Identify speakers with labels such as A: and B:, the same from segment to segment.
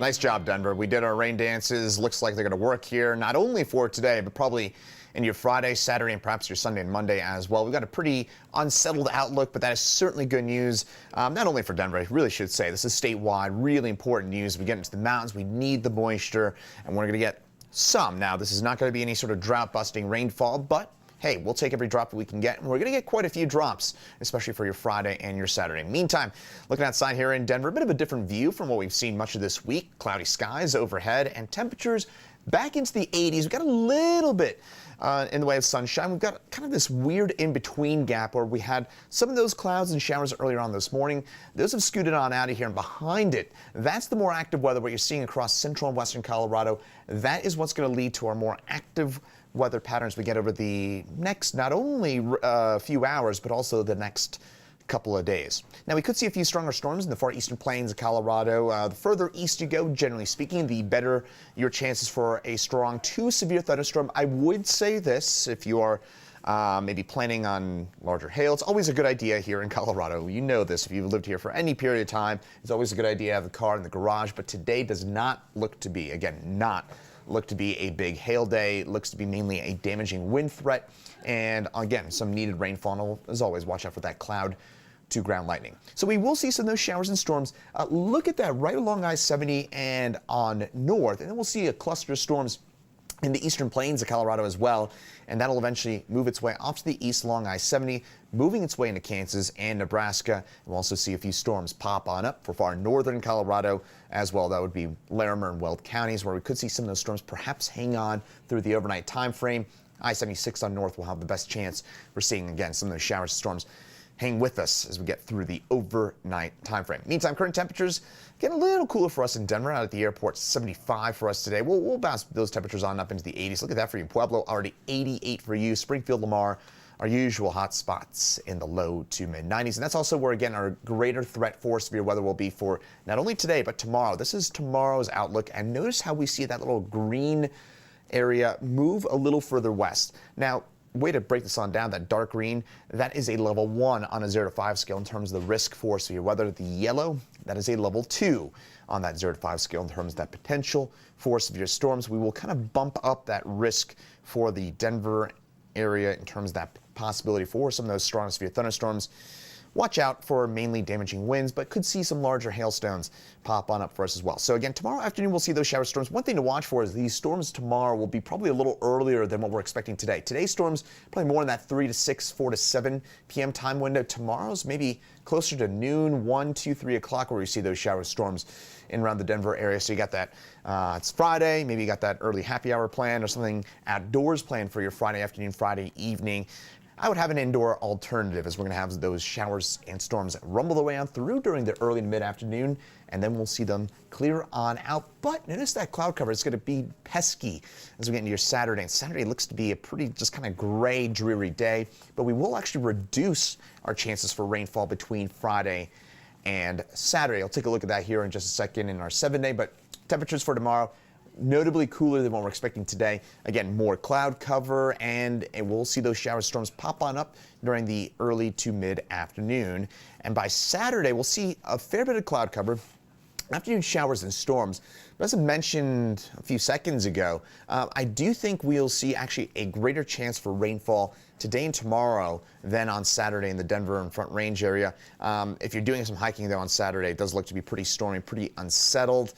A: Nice job, Denver. We did our rain dances. Looks like they're going to work here, not only for today, but probably in your Friday, Saturday, and perhaps your Sunday and Monday as well. We've got a pretty unsettled outlook, but that is certainly good news, not only for Denver. I really should say this is statewide, really important news. We get into the mountains, we need the moisture, and we're going to get some. Now, this is not going to be any sort of drought-busting rainfall, but hey, we'll take every drop that we can get, and we're going to get quite a few drops, especially for your Friday and your Saturday. Meantime, looking outside here in Denver, a bit of a different view from what we've seen much of this week. Cloudy skies overhead and temperatures back into the 80s. We've got a little bit in the way of sunshine. We've got kind of this weird in-between gap where we had some of those clouds and showers earlier on this morning. Those have scooted on out of here, and behind it, that's the more active weather, what you're seeing across central and western Colorado. That is what's going to lead to our more active weather patterns we get over the next not only few hours, but also the next couple of days. Now, we could see a few stronger storms in the far eastern plains of Colorado. The further east you go, generally speaking, the better your chances for a strong to severe thunderstorm. I would say this, if you are maybe planning on larger hail, it's always a good idea here in Colorado. You know this if you've lived here for any period of time. It's always a good idea to have the car in the garage, but today does not look to be, again, not look to be a big hail day. It looks to be mainly a damaging wind threat, and again, some needed rainfall. And as always, watch out for that cloud to ground lightning. So we will see some of those showers and storms. Look at that right along I-70 and on north, and then we'll see a cluster of storms in the eastern plains of Colorado as well, and that'll eventually move its way off to the east along I-70, moving its way into Kansas and Nebraska. We'll also see a few storms pop on up for far northern Colorado as well. That would be Larimer and Weld counties, where we could see some of those storms perhaps hang on through the overnight time frame. I-76 on north will have the best chance. We're seeing, again, some of those showers and storms hang with us as we get through the overnight time frame. Meantime, current temperatures getting a little cooler for us in Denver. Out at the airport, 75 for us today. We'll bounce those temperatures on up into the 80s. Look at that for you. Pueblo already 88 for you. Springfield, Lamar, our usual hot spots in the low to mid 90s. And that's also where, again, our greater threat for severe weather will be for not only today, but tomorrow. This is tomorrow's outlook. And notice how we see that little green area move a little further west. Now, way to break this on down, that dark green, that is a level 1 on a 0 to 5 scale in terms of the risk for severe weather. The yellow, that is a level 2 on that 0 to 5 scale in terms of that potential for severe storms. We will kind of bump up that risk for the Denver area in terms of that possibility for some of those strong severe thunderstorms. Watch out for mainly damaging winds, but could see some larger hailstones pop on up for us as well. So again, tomorrow afternoon, we'll see those shower storms. One thing to watch for is these storms tomorrow will be probably a little earlier than what we're expecting today. Today's storms probably more in that 3 to 6, 4 to 7 p.m. time window. Tomorrow's maybe closer to noon, 1, 2, 3 o'clock where you see those shower storms in around the Denver area. So you got that, it's Friday, maybe you got that early happy hour plan or something outdoors planned for your Friday afternoon, Friday evening. I would have an indoor alternative, as we're going to have those showers and storms rumble their way on through during the early to mid-afternoon, and then we'll see them clear on out. But notice that cloud cover is going to be pesky as we get into your Saturday. And Saturday looks to be a pretty just kind of gray, dreary day, but we will actually reduce our chances for rainfall between Friday and Saturday. I'll take a look at that here in just a second in our 7-day, but temperatures for tomorrow, notably cooler than what we're expecting today. Again, more cloud cover, and we'll see those shower storms pop on up during the early to mid-afternoon. And by Saturday, we'll see a fair bit of cloud cover, afternoon showers and storms. But as I mentioned a few seconds ago, I do think we'll see actually a greater chance for rainfall today and tomorrow than on Saturday in the Denver and Front Range area. If you're doing some hiking, though, on Saturday, it does look to be pretty stormy, pretty unsettled.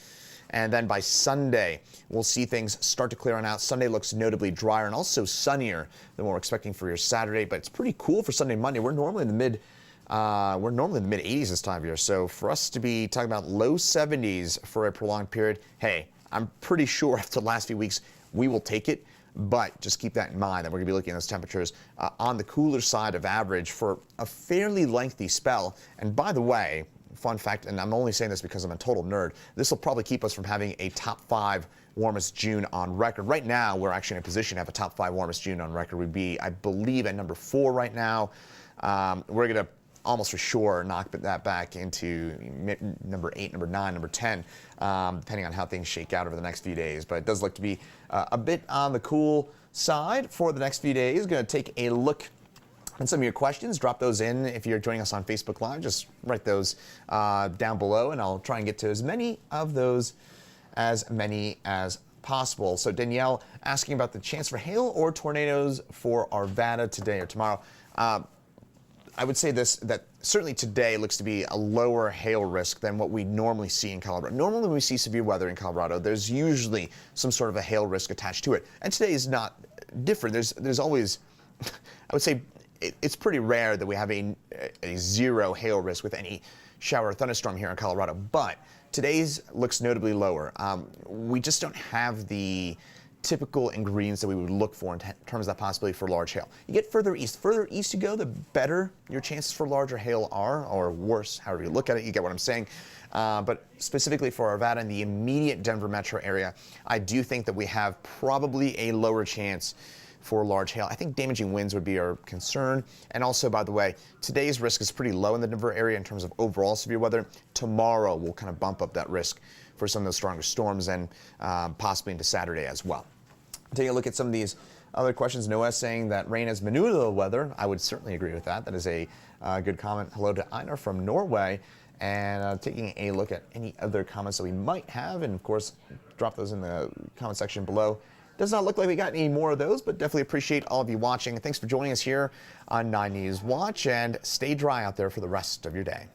A: And then by Sunday, we'll see things start to clear on out. Sunday looks notably drier and also sunnier than what we're expecting for your Saturday, but it's pretty cool for Sunday, Monday. We're normally in the mid 80s this time of year. So for us to be talking about low 70s for a prolonged period, hey, I'm pretty sure after the last few weeks, we will take it. But just keep that in mind that we're going to be looking at those temperatures on the cooler side of average for a fairly lengthy spell. And by the way, fun fact, and I'm only saying this because I'm a total nerd, this will probably keep us from having a top 5 warmest June on record. Right now, we're actually in a position to have a top 5 warmest June on record. We'd be, I believe, at number 4 right now. We're going to almost for sure knock that back into number 8, number 9, number 10, depending on how things shake out over the next few days. But it does look to be a bit on the cool side for the next few days. Going to take a look and some of your questions, drop those in. If you're joining us on Facebook Live, just write those down below, and I'll try and get to as many of those as many as possible. So Danielle asking about the chance for hail or tornadoes for Arvada today or tomorrow. I would say this, that certainly today looks to be a lower hail risk than what we normally see in Colorado. Normally when we see severe weather in Colorado, there's usually some sort of a hail risk attached to it. And today is not different. There's always, I would say it's pretty rare that we have a zero hail risk with any shower or thunderstorm here in Colorado. But today's looks notably lower. We just don't have the typical ingredients that we would look for in terms of that possibility for large hail. You get further east you go, the better your chances for larger hail are, or worse, however you look at it, you get what I'm saying. But specifically for Arvada in the immediate Denver metro area, I do think that we have probably a lower chance for large hail. I think damaging winds would be our concern. And also, by the way, today's risk is pretty low in the Denver area in terms of overall severe weather. Tomorrow will kind of bump up that risk for some of those stronger storms and possibly into Saturday as well. Taking a look at some of these other questions. Noah saying that rain is Menudo weather. I would certainly agree with that. That is a good comment. Hello to Einar from Norway. And taking a look at any other comments that we might have. And of course, drop those in the comment section below. Does not look like we got any more of those, but definitely appreciate all of you watching. Thanks for joining us here on 9 News Watch, and stay dry out there for the rest of your day.